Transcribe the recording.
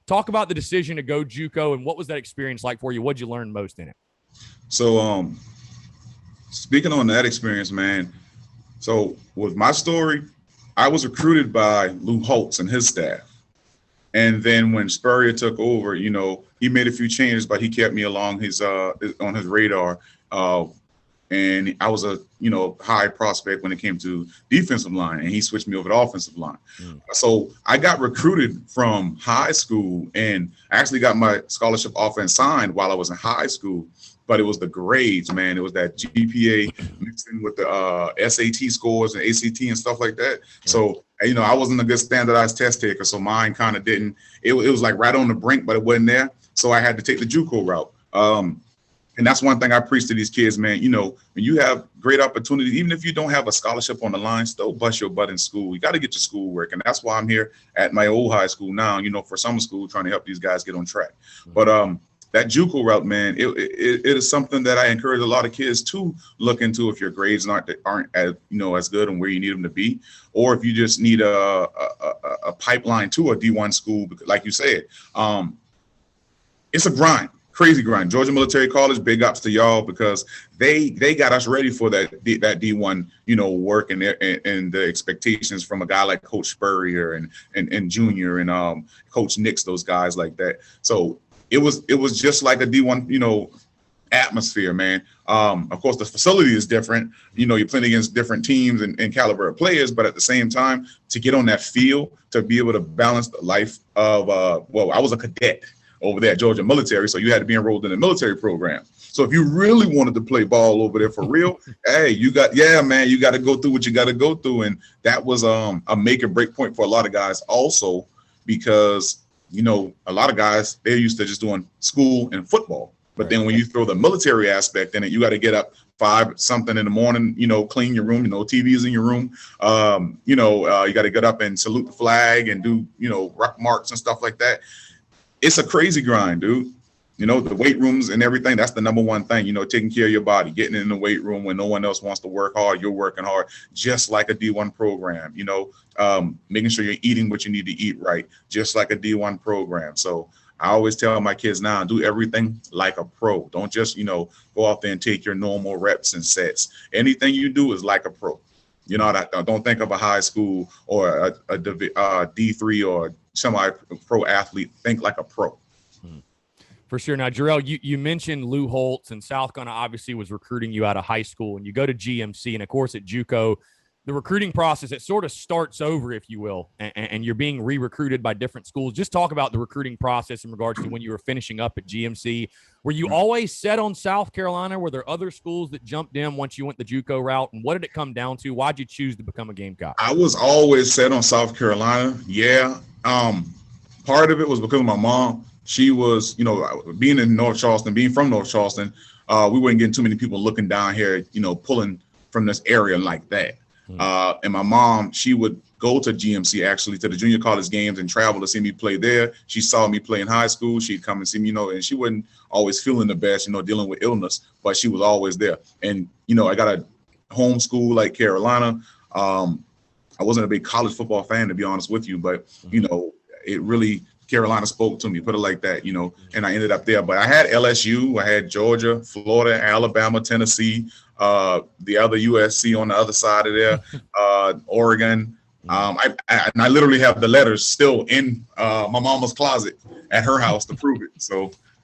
Talk about the decision to go JUCO and what was that experience like for you? What'd you learn most in it? So, speaking on that experience, man. So with my story, I was recruited by Lou Holtz and his staff. And then when Spurrier took over, he made a few changes, but he kept me along his on his radar. And I was a high prospect when it came to defensive line, and he switched me over to offensive line. So I got recruited from high school, and I actually got my scholarship offer and signed while I was in high school. But it was the grades, man. It was that GPA mixed in with the SAT scores and ACT and stuff like that. So, I wasn't a good standardized test taker, so mine kind of didn't. It was like right on the brink, but it wasn't there. So I had to take the JUCO route. And that's one thing I preach to these kids, man. When you have great opportunities, even if you don't have a scholarship on the line, still bust your butt in school. You got to get your schoolwork. And that's why I'm here at my old high school now, for summer school, trying to help these guys get on track. But that JUCO route, man, it is something that I encourage a lot of kids to look into if your grades aren't as good and where you need them to be, or if you just need a pipeline to a D1 school, like you said. It's a grind. Crazy grind. Georgia Military College, big ups to y'all, because they got us ready for that D1, work and the expectations from a guy like Coach Spurrier and Junior and Coach Nix, those guys like that. So it was just like a D1, atmosphere, man. Of course, the facility is different. You're playing against different teams and caliber of players, but at the same time, to get on that field, to be able to balance the life of, I was a cadet over there at Georgia Military, so you had to be enrolled in the military program. So if you really wanted to play ball over there for real, hey, you got to go through what you got to go through. And that was a make or break point for a lot of guys also, because, a lot of guys, they're used to just doing school and football. But then when you throw the military aspect in it, you got to get up 5 something in the morning, clean your room, TV's in your room. You got to get up and salute the flag and do, ruck marks and stuff like that. It's a crazy grind, dude. The weight rooms and everything, that's the number one thing, taking care of your body, getting in the weight room when no one else wants to work hard, you're working hard, just like a D1 program, making sure you're eating what you need to eat right, just like a D1 program. So I always tell my kids now, do everything like a pro. Don't just, go out there and take your normal reps and sets. Anything you do is like a pro. Don't think of a high school or a D3 or semi-pro athlete. Think like a pro. For sure. Now, Jarriel, you mentioned Lou Holtz, and South Carolina obviously was recruiting you out of high school, and you go to GMC, and of course at JUCO, the recruiting process, it sort of starts over, if you will, and you're being re-recruited by different schools. Just talk about the recruiting process in regards to when you were finishing up at GMC. Were you always set on South Carolina? Were there other schools that jumped in once you went the JUCO route? And what did it come down to? Why'd you choose to become a Gamecock? I was always set on South Carolina. Yeah. Part of it was because of my mom. She was, being in North Charleston, being from North Charleston, we weren't getting too many people looking down here, pulling from this area like that. And my mom, she would go to GMC, actually, to the junior college games and travel to see me play there. She saw me play in high school. She'd come and see me, and she wasn't always feeling the best, dealing with illness, but she was always there. And, I got a home school like Carolina. I wasn't a big college football fan, to be honest with you, but, it really, Carolina spoke to me, put it like that, and I ended up there. But I had LSU, I had Georgia, Florida, Alabama, Tennessee, the other USC on the other side of there, Oregon. I literally have the letters still in my mama's closet at her house to prove it. So